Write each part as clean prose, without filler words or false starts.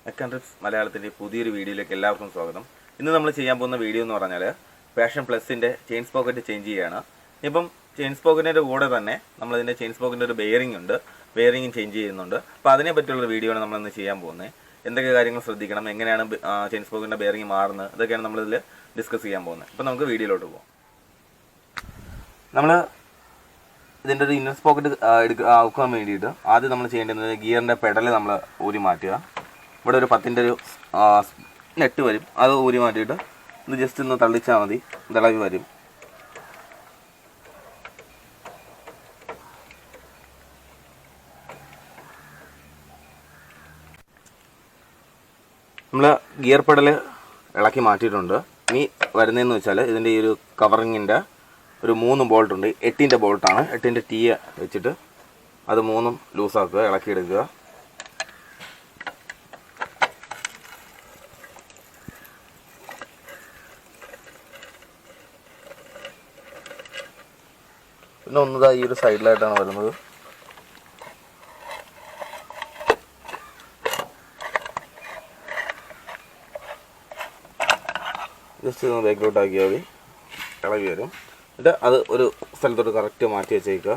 Accounts മലയാളത്തിൻ്റെ പുതിയൊരു വീഡിയോയിലേക്ക് എല്ലാവർക്കും സ്വാഗതം. ഇന്ന് നമ്മൾ ചെയ്യാൻ പോകുന്ന വീഡിയോ എന്ന് പറഞ്ഞാൽ പാഷൻ പ്ലസിൻ്റെ ചെയിൻ സ്പോക്കറ്റ് ചേഞ്ച് ചെയ്യുകയാണ്. ഇപ്പം ചെയിൻ സ്പോക്കറ്റിൻ്റെ കൂടെ തന്നെ നമ്മളിതിൻ്റെ ചെയിൻ സ്പോക്കറ്റിൻ്റെ ഒരു ബെയറിംഗ് ഉണ്ട്, ബെയറിംഗും ചേഞ്ച് ചെയ്യുന്നുണ്ട്. അപ്പോൾ അതിനെ പറ്റിയുള്ളൊരു വീഡിയോ ആണ് നമ്മളിന്ന് ചെയ്യാൻ പോകുന്നത്. എന്തൊക്കെ കാര്യങ്ങൾ ശ്രദ്ധിക്കണം, എങ്ങനെയാണ് ചെയിൻ സ്പോക്കറ്റിൻ്റെ ബെയറിംഗ് മാറുന്നത്, ഇതൊക്കെയാണ് നമ്മളിതിൽ ഡിസ്കസ് ചെയ്യാൻ പോകുന്നത്. അപ്പോൾ നമുക്ക് വീഡിയോയിലോട്ട് പോകാം. നമ്മൾ ഇതിൻ്റെ ഒരു ഇന്നർ സ്പോക്കറ്റ് ആക്കാൻ വേണ്ടിയിട്ട് ആദ്യം നമ്മൾ ചെയ്യേണ്ടത് ഗിയറിൻ്റെ പെഡൽ നമ്മൾ ഊരി മാറ്റുക. ഇവിടെ ഒരു 10-ൻ്റെ ഒരു നെറ്റ് വരും, അത് ഊരി മാറ്റിയിട്ട് ഇത് ജസ്റ്റ് ഒന്ന് തള്ളിച്ചാൽ മതി, തിളവി വരും. നമ്മൾ ഗിയർ പെഡൽ ഇളക്കി മാറ്റിയിട്ടുണ്ട്. ഇനി വരുന്നതെന്ന് വെച്ചാൽ ഇതിൻ്റെ ഈ ഒരു കവറിങ്ങിൻ്റെ ഒരു 3 ബോൾട്ട് ഉണ്ട്. 8-ൻ്റെ ബോൾട്ടാണ്. 8-ൻ്റെ ടീ വെച്ചിട്ട് അത് 3 ലൂസാക്കുക, ഇളക്കിയെടുക്കുക. പിന്നെ ഒന്നതാ ഈ ഒരു സൈഡിലായിട്ടാണ് വരുന്നത്. ജസ്റ്റ് ഒന്ന് ബാക്കിലോട്ട് ആക്കിയാൽ മതി, ഇളകി വരും. എന്നിട്ട് അത് ഒരു സ്ഥലത്തോട്ട് കറക്റ്റ് മാറ്റി വെച്ചേക്കുക.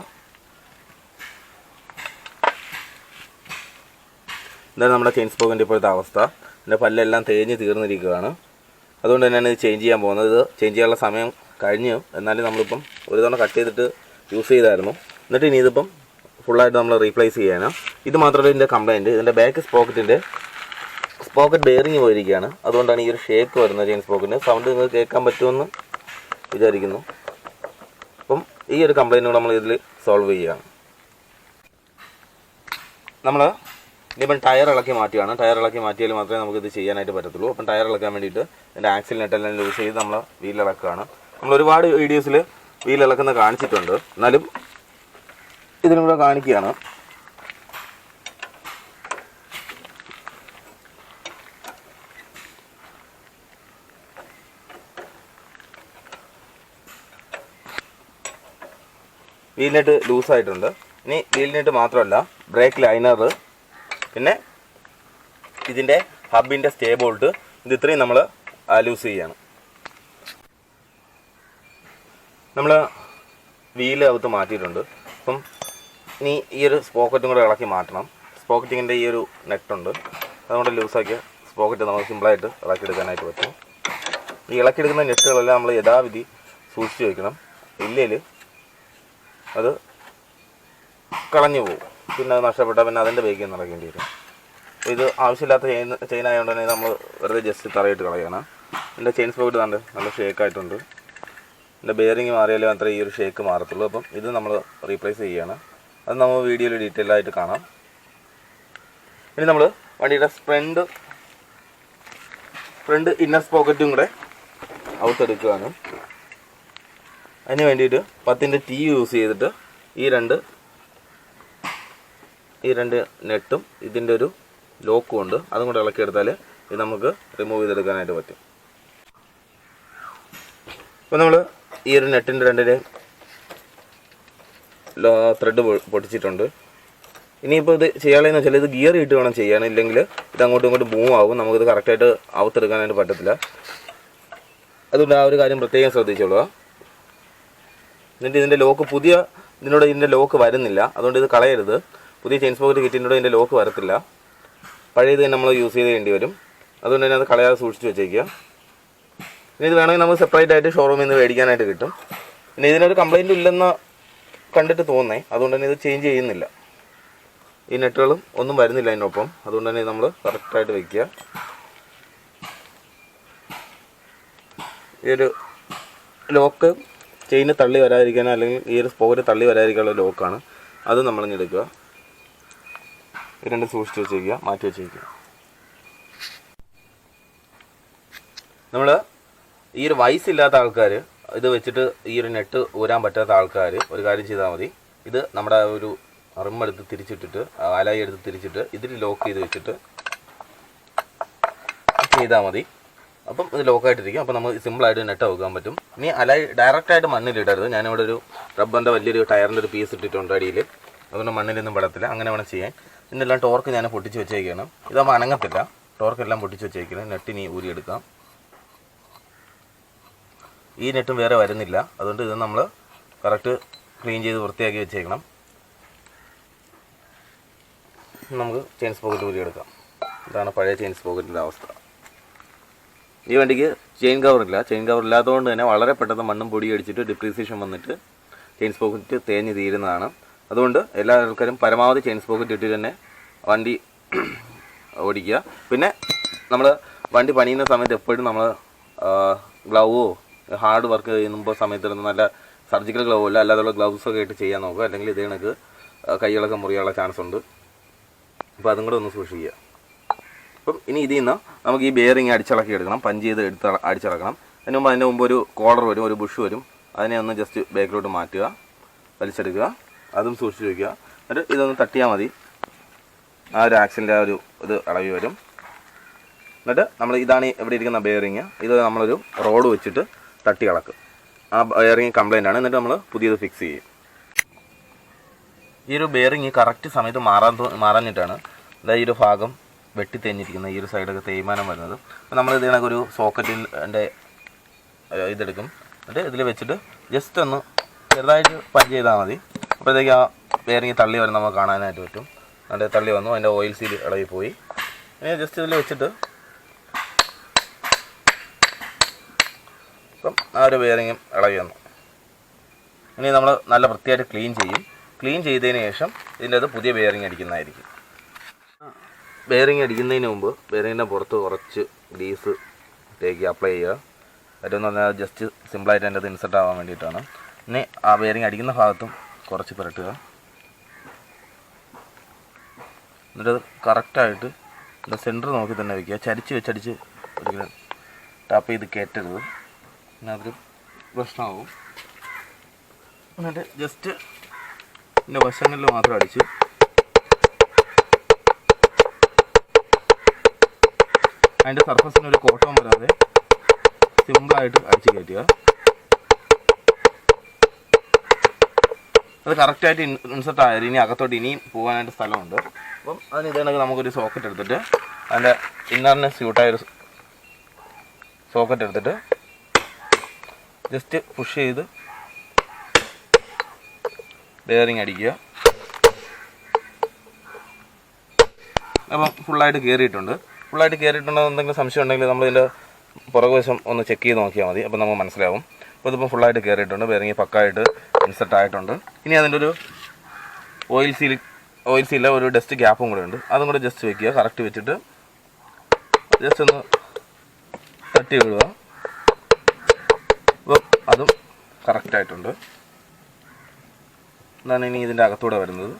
ഇതാണ് നമ്മുടെ ചെയിൻ സ്പോക്കറ്റിൻ്റെ ഇപ്പോഴത്തെ അവസ്ഥ. എൻ്റെ പല്ലെല്ലാം തേഞ്ഞ് തീർന്നിരിക്കുകയാണ്. അതുകൊണ്ട് തന്നെയാണ് ഇത് ചേഞ്ച് ചെയ്യാൻ പോകുന്നത്. ഇത് ചേഞ്ച് ചെയ്യാനുള്ള സമയം കഴിഞ്ഞു, എന്നാലും നമ്മളിപ്പം ഒരു തവണ കട്ട് ചെയ്തിട്ട് യൂസ് ചെയ്തായിരുന്നു. എന്നിട്ട് ഇനി ഇതിപ്പം ഫുള്ളായിട്ട് നമ്മൾ റീപ്ലേസ് ചെയ്യാനാണ്. ഇത് മാത്രമല്ല ഇതിൻ്റെ കംപ്ലയിൻറ്റ്, ഇതിൻ്റെ ബാക്ക് സ്പോക്കറ്റ് ബെയറിങ് പോയിരിക്കുകയാണ്. അതുകൊണ്ടാണ് ഈ ഒരു ഷേക്ക് വരുന്നത് ചെയിൻ സ്പോക്കറ്റിന്. സൗണ്ട് നിങ്ങൾക്ക് കേൾക്കാൻ പറ്റുമെന്ന് വിചാരിക്കുന്നു. അപ്പം ഈ ഒരു കംപ്ലയിൻറ്റ് കൂടെ നമ്മൾ ഇതിൽ സോൾവ് ചെയ്യുകയാണ്. നമ്മൾ ഇനിയിപ്പം ടയർ ഇളക്കി മാറ്റുകയാണ്. ടയർ ഇളക്കി മാറ്റിയാൽ മാത്രമേ നമുക്കിത് ചെയ്യാനായിട്ട് പറ്റത്തുള്ളൂ. അപ്പം ടയർ ഇളക്കാൻ വേണ്ടിയിട്ട് ഇതിൻ്റെ ആക്സിൽ നെട്ടെല്ലാം ലൂസ് ചെയ്ത് നമ്മൾ വീലിളക്കുകയാണ്. നമ്മൾ ഒരുപാട് വീഡിയോസിൽ വീലിളക്കുന്നത് കാണിച്ചിട്ടുണ്ട്, എന്നാലും ഇതിനും കൂടെ കാണിക്കുകയാണ്. വീലിനെട്ട് ലൂസായിട്ടുണ്ട്. ഇനി വീലിനെട്ട് മാത്രമല്ല, ബ്രേക്ക് ലൈനർ, പിന്നെ ഇതിൻ്റെ ഹബിൻ്റെ സ്റ്റേ ബോൾട്ട്, ഇത് ഇത്രയും നമ്മൾ ലൂസ് ചെയ്യണം. നമ്മൾ വീല് അകത്ത് മാറ്റിയിട്ടുണ്ട്. അപ്പം ഇനി ഈ ഒരു സ്പോക്കറ്റും കൂടെ ഇളക്കി മാറ്റണം. സ്പോക്കറ്റിങ്ങിൻ്റെ ഈ ഒരു നെട്ടുണ്ട്, അതുകൊണ്ട് ലൂസാക്കിയ സ്പോക്കറ്റ് നമുക്ക് സിമ്പിളായിട്ട് ഇളക്കിയെടുക്കാനായിട്ട് പറ്റും. ഈ ഇളക്കിയെടുക്കുന്ന നെറ്റുകളെല്ലാം നമ്മൾ യഥാവിധി സൂക്ഷിച്ച് വയ്ക്കണം, ഇല്ലെങ്കിൽ അത് കളഞ്ഞു പോകും. പിന്നെ അത് നഷ്ടപ്പെട്ടാൽ പിന്നെ അതിൻ്റെ ബേക്കിൽ നിന്ന് ഇറക്കേണ്ടി വരും. ഇത് ആവശ്യമില്ലാത്ത ചെയിൻ ആയതുകൊണ്ട് തന്നെ നമ്മൾ വെറുതെ ജസ്റ്റ് തറയിട്ട് കളയണം. എൻ്റെ ചെയിൻ സ്പോക്കറ്റ് കണ്ട് നല്ല ഷേക്കായിട്ടുണ്ട്. എൻ്റെ ബെയറിങ് മാറിയാലും അത്ര ഈ ഒരു ഷേക്ക് മാറത്തുള്ളൂ. അപ്പം ഇത് നമ്മൾ റീപ്ലേസ് ചെയ്യുകയാണ്. അത് നമ്മൾ വീഡിയോയിൽ ഡീറ്റെയിൽ ആയിട്ട് കാണാം. ഇനി നമ്മൾ വണ്ടിയുടെ ഫ്രണ്ട് ഇന്നർ സ്പോക്കറ്റും കൂടെ ഔട്ടെടുക്കുകയാണ്. അതിന് വേണ്ടിയിട്ട് 10-ൻ്റെ ടീ യൂസ് ചെയ്തിട്ട് ഈ രണ്ട് നെട്ടും ഇതിൻ്റെ ഒരു ലോക്കും ഉണ്ട്, അതും കൂടെ ഇളക്കിയെടുത്താൽ ഇത് നമുക്ക് റിമൂവ് ചെയ്തെടുക്കാനായിട്ട് പറ്റും. അപ്പോൾ നമ്മൾ ഈ ഒരു നെറ്റിൻ്റെ 2 ത്രെഡ് പൊട്ടിച്ചിട്ടുണ്ട്. ഇനിയിപ്പോൾ ഇത് ചെയ്യാനുള്ളതെന്ന് വെച്ചാൽ ഇത് ഗിയർ ഇട്ട് വേണം ചെയ്യാൻ, ഇല്ലെങ്കിൽ ഇത് അങ്ങോട്ടും ഇങ്ങോട്ടും മൂവ് ആകും, നമുക്കിത് കറക്റ്റായിട്ട് ഔത്തെടുക്കാനായിട്ട് പറ്റത്തില്ല. അതുകൊണ്ട് ആ ഒരു കാര്യം പ്രത്യേകം ശ്രദ്ധിച്ചോളുക. എന്നിട്ട് ഇതിൻ്റെ ലോക്ക് ഇതിൻ്റെ ലോക്ക് വരുന്നില്ല, അതുകൊണ്ട് ഇത് കളയരുത്. പുതിയ ചെയിൻ സ്പോക്കറ്റ് കിറ്റിനോട് ഇതിൻ്റെ ലോക്ക് വരത്തില്ല, പഴയത് തന്നെ നമ്മൾ യൂസ് ചെയ്യേണ്ടി വരും. അതുകൊണ്ട് തന്നെ അത് കളയാതെ സൂക്ഷിച്ച് വെച്ചേക്കുക. ഇനി ഇത് വേണമെങ്കിൽ നമുക്ക് സെപ്പറേറ്റ് ആയിട്ട് ഷോറൂമിൽ നിന്ന് മേടിക്കാനായിട്ട് കിട്ടും. പിന്നെ ഇതിനൊരു കംപ്ലയിൻറ്റും ഇല്ലെന്ന് കണ്ടിട്ട് തോന്നേ, അതുകൊണ്ട് തന്നെ ഇത് ചേഞ്ച് ചെയ്യുന്നില്ല. ഈ നെറ്റുകളും ഒന്നും വരുന്നില്ല അതിനൊപ്പം, അതുകൊണ്ട് തന്നെ നമ്മൾ കറക്റ്റായിട്ട് വയ്ക്കുക. ഈ ഒരു ലോക്ക് ചെയിന് തള്ളി വരാതിരിക്കാനോ അല്ലെങ്കിൽ ഈ ഒരു സ്പോക്കറ്റ് തള്ളി വരാതിരിക്കാനുള്ള ലോക്കാണ്, അത് നമ്മളിങ്ങ് എടുക്കുക. ഇത് 2 സൂക്ഷിച്ച് വെച്ചേക്കുക, മാറ്റി വെച്ചേക്കുക. നമ്മൾ ഈ ഒരു വയസ്സില്ലാത്ത ആൾക്കാർ ഇത് വെച്ചിട്ട് ഈ ഒരു നെറ്റ് ഊരാൻ പറ്റാത്ത ആൾക്കാർ ഒരു കാര്യം ചെയ്താൽ മതി. ഇത് നമ്മുടെ ഒരു റിമ്മെടുത്ത് തിരിച്ചിട്ടിട്ട്, അലായി എടുത്ത് തിരിച്ചിട്ട് ഇതിൽ ലോക്ക് ചെയ്ത് വെച്ചിട്ട് ചെയ്താൽ മതി. അപ്പം ഇത് ലോക്കായിട്ടിരിക്കും. അപ്പോൾ നമുക്ക് സിമ്പിളായിട്ട് നെറ്റ് വെക്കാൻ പറ്റും. ഇനി അലായി ഡയറക്റ്റായിട്ട് മണ്ണിലിടരുത്. ഞാനിവിടെ ഒരു റബ്ബറിൻ്റെ വലിയൊരു ടയറിൻ്റെ ഒരു പീസ് ഇട്ടിട്ടുണ്ട് അടിയിൽ, അതുകൊണ്ട് മണ്ണിലൊന്നും പെടത്തില്ല. അങ്ങനെ വേണം ചെയ്യാൻ. ഇതിനെല്ലാം ടോർക്ക് ഞാൻ പൊട്ടിച്ച് വെച്ചേക്കാണ്. ഇതാകുമ്പോൾ അനങ്ങത്തില്ല. ടോർക്കെല്ലാം പൊട്ടിച്ച് വെച്ചേക്കുന്നത്. നെട്ടിനി ഊരിയെടുക്കാം. ഈ നെട്ടും വേറെ വരുന്നില്ല, അതുകൊണ്ട് ഇത് നമ്മൾ കറക്റ്റ് ക്ലീൻ ചെയ്ത് വൃത്തിയാക്കി വെച്ചേക്കണം. നമുക്ക് ചെയിൻ സ്പോക്കറ്റ് ഊരിയെടുക്കാം. ഇതാണ് പഴയ ചെയിൻ സ്പോക്കറ്റിൻ്റെ അവസ്ഥ. ഈ വണ്ടിക്ക് ചെയിൻ കവറില്ല. ചെയിൻ കവർ ഇല്ലാത്തതുകൊണ്ട് തന്നെ വളരെ പെട്ടെന്ന് മണ്ണും പൊടി അടിച്ചിട്ട് ഡിപ്രീസിയേഷൻ വന്നിട്ട് ചെയിൻ സ്പോക്കറ്റ് തേഞ്ഞ് തീരുന്നതാണ്. അതുകൊണ്ട് എല്ലാ ആൾക്കാരും പരമാവധി ചെയിൻ സ്പോക്കറ്റ് ഇട്ട് തന്നെ വണ്ടി ഓടിക്കുക. പിന്നെ നമ്മൾ വണ്ടി പണിയുന്ന സമയത്ത് എപ്പോഴും നമ്മൾ ഗ്ലൗവോ ഹാർഡ് വർക്ക് ചെയ്യുമ്പോൾ സമയത്ത് നല്ല സർജിക്കൽ ഗ്ലൗവോ അല്ല അല്ലാതുള്ള ഗ്ലൗസൊക്കെ ഇട്ട് ചെയ്യാൻ നോക്കുക. അല്ലെങ്കിൽ ഇത് കണക്ക് കൈകളൊക്കെ മുറിയാനുള്ള ചാൻസ് ഉണ്ട്. അപ്പോൾ അതും കൂടെ ഒന്ന് സൂക്ഷിക്കുക. അപ്പം ഇനി ഇതിൽ നിന്ന് നമുക്ക് ഈ ബെയറിങ് അടിച്ചിളക്കി എടുക്കണം. പഞ്ച് ചെയ്ത് അടിച്ചിളക്കണം. അതിന് മുമ്പ് ഒരു കോളർ വരും, ഒരു ബുഷ് വരും. അതിനെ ഒന്ന് ജസ്റ്റ് ബാക്കിലോട്ട് മാറ്റുക, വലിച്ചെടുക്കുക. അതും സൂക്ഷിച്ച് വയ്ക്കുക. എന്നിട്ട് ഇതൊന്ന് തട്ടിയാൽ മതി. ആ ഒരു ആക്സിലിൻ്റെ ആ ഒരു ഇത് അളവി വരും. എന്നിട്ട് നമ്മൾ ഇതാണ് ഇവിടെ ഇരിക്കുന്ന ബെയറിങ്. ഇത് നമ്മളൊരു റോഡ് വെച്ചിട്ട് തട്ടി ഇളക്കും. ആ ബെയറിങ് കംപ്ലൈൻ്റ് ആണ്. എന്നിട്ട് നമ്മൾ പുതിയത് ഫിക്സ് ചെയ്യും. ഈ ഒരു ബെയറിങ് കറക്റ്റ് സമയത്ത് മാറാഞ്ഞിട്ടാണ് ഈ ഒരു ഭാഗം വെട്ടി തേഞ്ഞിരിക്കുന്നത്. ഈ ഒരു സൈഡൊക്കെ തേയ്മാനം വരുന്നത്. അപ്പോൾ നമ്മൾ ഇത് കണക്കൊരു സോക്കറ്റിൻ്റെ ഇതെടുക്കും. എന്നിട്ട് ഇതിൽ വെച്ചിട്ട് ജസ്റ്റ് ഒന്ന് ചെറുതായിട്ട് പഞ്ച് ചെയ്താൽ മതി. അപ്പോഴത്തേക്ക് ആ ബെയറിങ് തള്ളി വരെ നമുക്ക് കാണാനായിട്ട് പറ്റും. അതിൻ്റെ തള്ളി വന്നു, അതിൻ്റെ ഓയിൽ സീൽ ഇളകി പോയി. ഇനി ജസ്റ്റ് ഇതിൽ വെച്ചിട്ട് ഇപ്പം ആ ഒരു ബെയറിങ്ങും ഇളകി വന്നു. ഇനി നമ്മൾ നല്ല വൃത്തിയായിട്ട് ക്ലീൻ ചെയ്യും. ക്ലീൻ ചെയ്തതിന് ശേഷം ഇതിൻ്റെ അത് പുതിയ ബെയറിങ് അടിക്കുന്നതായിരിക്കും. ബെയറിങ് അടിക്കുന്നതിന് മുമ്പ് ബെയറിങ്ങിൻ്റെ പുറത്ത് കുറച്ച് ഗ്രീസ് തേക്ക് അപ്ലൈ ചെയ്യുക. ഏറ്റവും പറഞ്ഞാൽ ജസ്റ്റ് സിമ്പിളായിട്ട് അതിൻ്റെ അത് ഇൻസെർട്ട് ആവാൻ വേണ്ടിയിട്ടാണ്. ഇനി ആ ബെയറിങ് അടിക്കുന്ന ഭാഗത്തും കുറച്ച് പുരട്ടുക. എന്നിട്ട് കറക്റ്റായിട്ട് ഇതിൻ്റെ സെൻറ്റർ നോക്കി തന്നെ വയ്ക്കുക. ചരിച്ച് വെച്ചടിച്ച് ഒരിക്കലും ടാപ്പ് ചെയ്ത് കയറ്റരുത്, പിന്നെ അതൊരു പ്രശ്നമാവും. എന്നിട്ട് ജസ്റ്റ് ഇതിൻ്റെ വശങ്ങളിൽ മാത്രം അടിച്ച് അതിൻ്റെ സർഫസിന് ഒരു കോട്ടം വരാതെ സിമ്പിളായിട്ട് അടിച്ച് കയറ്റുക. അത് കറക്റ്റായിട്ട് ഇൻസെർട്ട് ആയാലും ഇനി അകത്തോട്ട് ഇനിയും പോകാനായിട്ട് സ്ഥലമുണ്ട്. അപ്പം അതിന് ഇതാണെങ്കിൽ നമുക്കൊരു സോക്കറ്റ് എടുത്തിട്ട് അതിൻ്റെ ഇന്നറിന് സ്യൂട്ടായൊരു സോക്കറ്റ് എടുത്തിട്ട് ജസ്റ്റ് പുഷ് ചെയ്ത് ബെയറിങ് അടിക്കുക. അപ്പം ഫുള്ളായിട്ട് കയറിയിട്ടുണ്ട്. ഫുള്ളായിട്ട് കയറിയിട്ടുണ്ടോ എന്തെങ്കിലും സംശയം ഉണ്ടെങ്കിൽ നമ്മളിതിൻ്റെ പുറകുവശം ഒന്ന് ചെക്ക് ചെയ്ത് നോക്കിയാൽ മതി. അപ്പോൾ നമുക്ക് മനസ്സിലാവും. അപ്പോൾ ഇതിപ്പോൾ ഫുള്ളായിട്ട് കയറിയിട്ടുണ്ട്. ബെയറിങ് പക്കായിട്ട് ഇൻസെർട്ട് ആയിട്ടുണ്ട്. ഇനി അതിൻ്റെ ഒരു ഓയിൽ സീലിൽ ഒരു ഡസ്റ്റ് ഗ്യാപ്പും കൂടെ ഉണ്ട്. അതും കൂടെ ജസ്റ്റ് വെക്കുക. കറക്റ്റ് വെച്ചിട്ട് ജസ്റ്റ് ഒന്ന് തട്ടി വിടുക. അപ്പോൾ അതും കറക്റ്റായിട്ടുണ്ട്. എന്നാണ് ഇനി ഇതിൻ്റെ അകത്തൂടെ വരുന്നത്.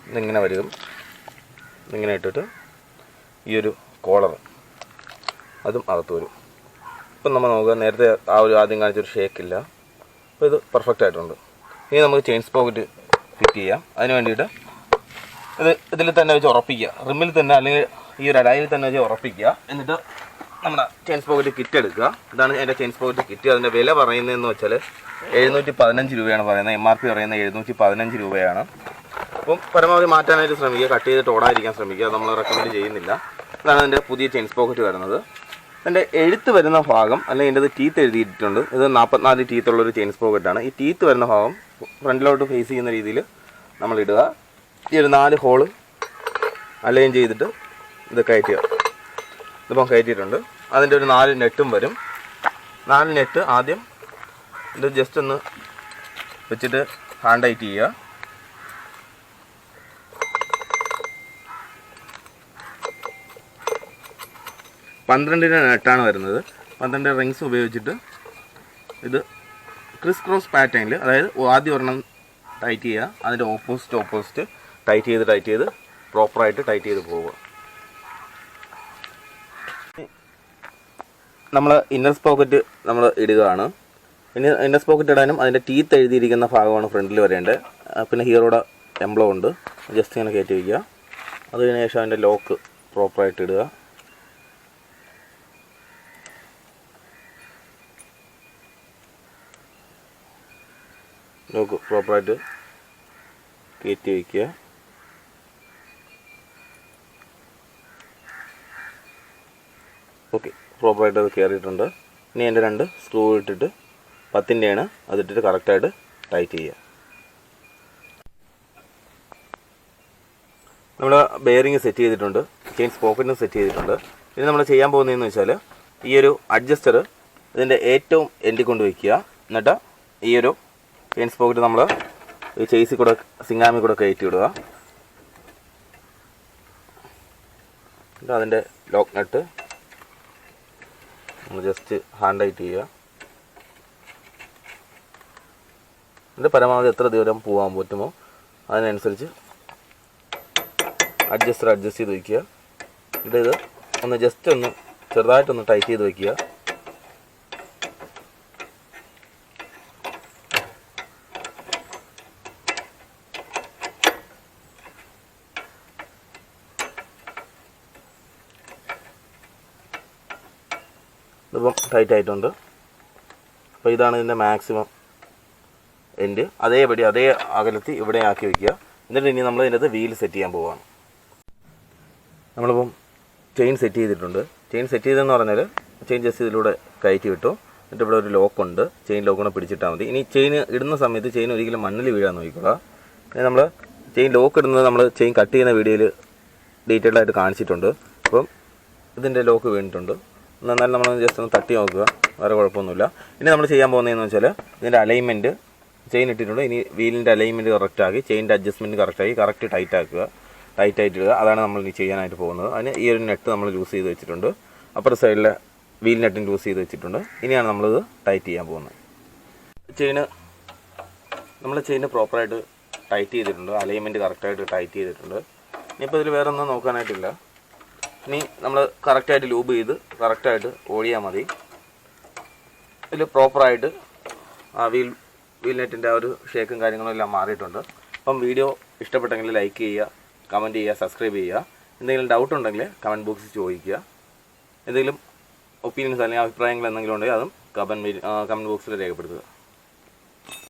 ഇതിങ്ങനെ വരും. ഇതിങ്ങനെ ഇട്ടിട്ട് ഈ ഒരു കോളർ അതും അകത്ത് വരും. ഇപ്പം നമ്മൾ നോക്കുക, നേരത്തെ ആ ഒരു ആദ്യം കാണിച്ചൊരു ഷേക്കില്ല. അപ്പോൾ ഇത് പെർഫെക്റ്റ് ആയിട്ടുണ്ട്. ഇനി നമുക്ക് ചെയിൻ സ്പോക്കറ്റ് ഫിറ്റ് ചെയ്യാം. അതിന് വേണ്ടിയിട്ട് ഇതിൽ തന്നെ വെച്ച് ഉറപ്പിക്കുക. റിമ്മിൽ തന്നെ അല്ലെങ്കിൽ ഈ ഒരു അലായിൽ തന്നെ വെച്ച് ഉറപ്പിക്കുക. എന്നിട്ട് നമ്മുടെ ചെയിൻ സ്പോക്കറ്റ് കിറ്റ് എടുക്കുക. ഇതാണ് എൻ്റെ ചെയിൻ സ്പോക്കറ്റ് കിറ്റ്. അതിൻ്റെ വില പറയുന്നതെന്ന് വെച്ചാൽ 715 രൂപയാണ് പറയുന്നത്. MRP പറയുന്നത് 715 രൂപയാണ്. അപ്പം പരമാവധി മാറ്റാനായിട്ട് ശ്രമിക്കുക. കട്ട് ചെയ്തിട്ട് ഓടാതിരിക്കാൻ ശ്രമിക്കുക. അത് നമ്മൾ റെക്കമെൻഡ് ചെയ്യുന്നില്ല. ഇതാണ് അതിൻ്റെ പുതിയ ചെയിൻ സ്പോക്കറ്റ് വരുന്നത്. അതിൻ്റെ എഴുത്ത് വരുന്ന ഭാഗം അല്ലെങ്കിൽ ഇതിൻ്റെ ടീത്ത് എഴുതിയിട്ടുണ്ട്. ഇത് 44 ടീത്തുള്ളൊരു ചെയിൻ സ്പോക്കറ്റാണ്. ഈ ടീത്ത് വരുന്ന ഭാഗം ഫ്രണ്ടിലോട്ട് ഫേസ് ചെയ്യുന്ന രീതിയിൽ നമ്മൾ ഇടുക. ഈ ഒരു 4 ഹോള് അലൈൻ ചെയ്തിട്ട് ഇത് കയറ്റുക. ഇതിപ്പം കയറ്റിയിട്ടുണ്ട്. അതിൻ്റെ ഒരു 4 നെട്ടും വരും. 4 നെട്ട് ആദ്യം ഇത് ജസ്റ്റ് ഒന്ന് വെച്ചിട്ട് ഹാൻഡ് ടൈറ്റ് ചെയ്യുക. പന്ത്രണ്ടിൻ്റെ നെട്ടാണ് വരുന്നത്. 12 റിങ്സ് ഉപയോഗിച്ചിട്ട് ഇത് ക്രിസ് ക്രോസ് പാറ്റേണിൽ, അതായത് ആദ്യം ഒരെണ്ണം ടൈറ്റ് ചെയ്യുക, അതിൻ്റെ ഓപ്പോസിറ്റ് ടൈറ്റ് ചെയ്ത് പ്രോപ്പറായിട്ട് ടൈറ്റ് ചെയ്ത് പോവുക. നമ്മൾ ഇന്നർ പോക്കറ്റ് നമ്മൾ ഇടുകയാണ്. ഇനി ഇന്നർ പോക്കറ്റ് ഇടാനും അതിൻ്റെ ടീത്ത് എഴുതിയിരിക്കുന്ന ഭാഗമാണ് ഫ്രണ്ടിൽ വരേണ്ടത്. പിന്നെ ഹീറോയുടെ എംബ്ലം ഉണ്ട്. ജസ്റ്റ് ഇങ്ങനെ കയറ്റി വയ്ക്കുക. അതിന് ശേഷം അതിൻ്റെ ലോക്ക് പ്രോപ്പറായിട്ട് ഇടുക. ലോക്ക് പ്രോപ്പറായിട്ട് കയറ്റി വയ്ക്കുക. ഓക്കെ, പ്രോപ്പറായിട്ട് അത് കയറിയിട്ടുണ്ട്. ഇനി അതിൻ്റെ 2 സ്ക്രൂ ഇട്ടിട്ട് 10-ൻ്റെയാണ് അതിട്ടിട്ട് കറക്റ്റായിട്ട് ടൈറ്റ് ചെയ്യുക. നമ്മൾ ബെയറിങ് സെറ്റ് ചെയ്തിട്ടുണ്ട്, ചെയിൻ സ്പോക്കറ്റും സെറ്റ് ചെയ്തിട്ടുണ്ട്. ഇനി നമ്മൾ ചെയ്യാൻ പോകുന്നതെന്ന് വെച്ചാൽ ഈ ഒരു അഡ്ജസ്റ്റർ ഇതിൻ്റെ ഏറ്റവും എൻഡിൽ കൊണ്ട് വയ്ക്കുക. എന്നിട്ട് ഈ ഒരു ചെയിൻ സ്പോക്കറ്റ് നമ്മൾ ഈ ചേസിൽ കൂടെ സിങ്ങാമി കൂടെ കയറ്റി വിടുക. എന്നിട്ട് അതിൻ്റെ ലോക്ക് നട്ട് നമ്മൾ ജസ്റ്റ് ഹാൻഡ് ടൈറ്റ് ചെയ്യുക. എന്നിട്ട് പരമാവധി എത്ര ദൂരം പോകാൻ പറ്റുമോ അതിനനുസരിച്ച് അഡ്ജസ്റ്റ് ചെയ്ത് വയ്ക്കുക. എന്നിട്ട് ഇത് ഒന്ന് ജസ്റ്റ് ഒന്ന് ചെറുതായിട്ടൊന്ന് ടൈറ്റ് ചെയ്ത് വയ്ക്കുക. ഇതിപ്പം ടൈറ്റ് ആയിട്ടുണ്ട്. അപ്പോൾ ഇതാണ് ഇതിൻ്റെ മാക്സിമം എൻഡ്. അതേപടി അതേ അകലത്തിൽ ഇവിടെ ആക്കി വയ്ക്കുക. എന്നിട്ട് ഇനി നമ്മൾ ഇതിനകത്ത് വീൽ സെറ്റ് ചെയ്യാൻ പോവുകയാണ്. നമ്മളിപ്പം ചെയിൻ സെറ്റ് ചെയ്തിട്ടുണ്ട്. ചെയിൻ സെറ്റ് ചെയ്തതെന്ന് പറഞ്ഞാൽ ചെയിൻ ജസ്റ്റ് ഇതിലൂടെ കയറ്റി വിട്ടു. എന്നിട്ട് ഇവിടെ ഒരു ലോക്കുണ്ട്, ചെയിൻ ലോക്ക് കൂടെ പിടിച്ചിട്ടാൽ മതി. ഇനി ചെയിൻ ഇടുന്ന സമയത്ത് ചെയിൻ ഒരിക്കലും മണ്ണിൽ വീഴാൻ നോക്കിക്കോളാം. പിന്നെ നമ്മൾ ചെയിൻ ലോക്ക് ഇടുന്നത് നമ്മൾ ചെയിൻ കട്ട് ചെയ്യുന്ന വീഡിയോയിൽ ഡീറ്റെയിൽഡ് ആയിട്ട് കാണിച്ചിട്ടുണ്ട്. അപ്പം ഇതിൻ്റെ ലോക്ക് വീണിട്ടുണ്ട്. എന്നാലും നമ്മൾ ജസ്റ്റ് ഒന്ന് തട്ടി നോക്കുക, വേറെ കുഴപ്പമൊന്നുമില്ല. ഇനി നമ്മൾ ചെയ്യാൻ പോകുന്നതെന്ന് വെച്ചാൽ ഇതിൻ്റെ അലൈൻമെൻറ്റ് ചെയിൻ ഇട്ടിട്ടുണ്ട്. ഇനി വീലിൻ്റെ അലൈൻമെൻറ്റ് കറക്റ്റാക്കി ചെയിൻ്റെ അഡ്ജസ്റ്റ്മെൻറ്റ് കറക്റ്റാക്കി കറക്റ്റ് ടൈറ്റ് ആക്കുക, ടൈറ്റായിട്ട് ഇടുക. അതാണ് നമ്മൾ ഇനി ചെയ്യാനായിട്ട് പോകുന്നത്. അതിന് ഈ ഒരു നെറ്റ് നമ്മൾ യൂസ് ചെയ്ത് വെച്ചിട്ടുണ്ട്. അപ്പുറത്തെ സൈഡിലെ വീൽ നെറ്റും യൂസ് ചെയ്ത് വെച്ചിട്ടുണ്ട്. ഇനിയാണ് നമ്മളിത് ടൈറ്റ് ചെയ്യാൻ പോകുന്നത്. ചെയിന് പ്രോപ്പറായിട്ട് ടൈറ്റ് ചെയ്തിട്ടുണ്ട്, അലൈൻമെൻറ്റ് കറക്റ്റായിട്ട് ടൈറ്റ് ചെയ്തിട്ടുണ്ട്. ഇനിയിപ്പോൾ ഇതിൽ വേറെ ഒന്നും നോക്കാനായിട്ടില്ല. ഇനി നമ്മൾ കറക്റ്റായിട്ട് ലൂബ് ചെയ്ത് കറക്റ്റായിട്ട് ഓടിയാൽ മതി. ഇതിൽ പ്രോപ്പറായിട്ട് ആ വീൽ നെറ്റിൻ്റെ ആ ഒരു ഷേക്കും കാര്യങ്ങളും എല്ലാം മാറിയിട്ടുണ്ട്. അപ്പം വീഡിയോ ഇഷ്ടപ്പെട്ടെങ്കിൽ ലൈക്ക് ചെയ്യുക, കമൻറ്റ് ചെയ്യുക, സബ്സ്ക്രൈബ് ചെയ്യുക. എന്തെങ്കിലും ഡൗട്ട് ഉണ്ടെങ്കിൽ കമൻറ്റ് ബോക്സിൽ ചോദിക്കുക. എന്തെങ്കിലും ഒപ്പീനിയൻസ് അല്ലെങ്കിൽ അഭിപ്രായങ്ങൾ എന്തെങ്കിലും ഉണ്ടെങ്കിൽ അതും കമൻറ്റ് ബോക്സിൽ രേഖപ്പെടുത്തുക.